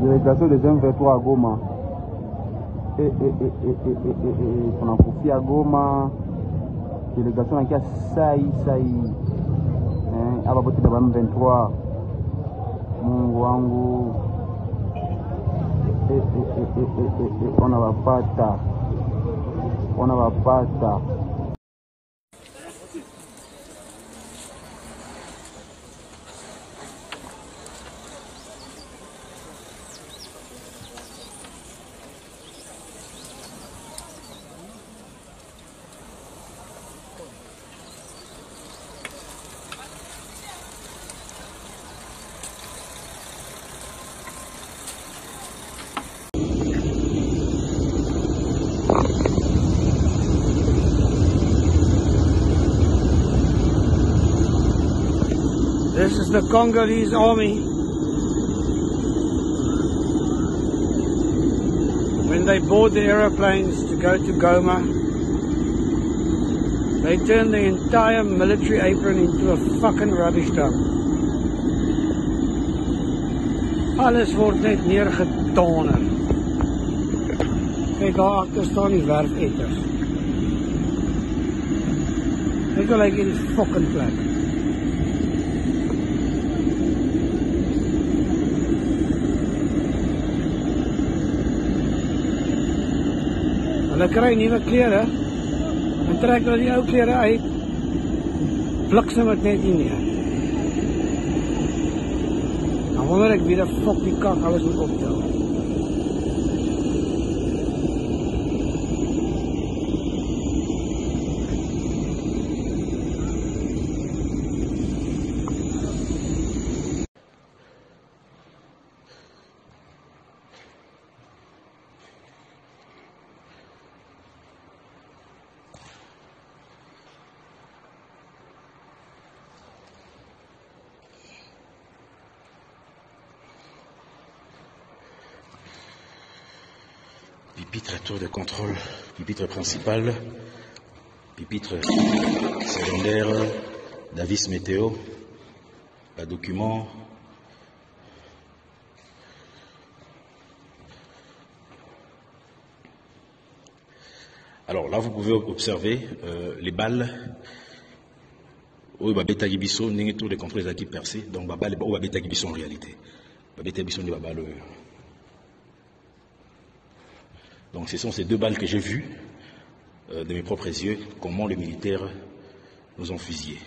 Délégation des M23 à Goma. On a confié à Goma. Délégation qui a saï. À voter de M23. Mungu wangu. On a pata. This is the Congolese army. When they board the aeroplanes to go to Goma, they turn the entire military apron into a fucking rubbish dump. Alles word net neergetoner. Kijk, daar achter staan die werfetters. Kijk hoe lyk hierdie fucking plek. Hulle kry nuwe klere en trek hulle die ou klere uit, bliksem het net nie meer. Dan wonder ek wie die fuck die kak alles moet optel. Pupitre tour de contrôle, pupitre principal, pupitre secondaire, d'avis météo, pas document. Alors là vous pouvez observer les balles. Oui, babeta gibiso, n'engé tour de contrôle des acquis percés, donc babeta gibiso en réalité. Babeta gibiso n'est pas balle. Donc ce sont ces deux balles que j'ai vues de mes propres yeux, comment les militaires nous ont fusillés.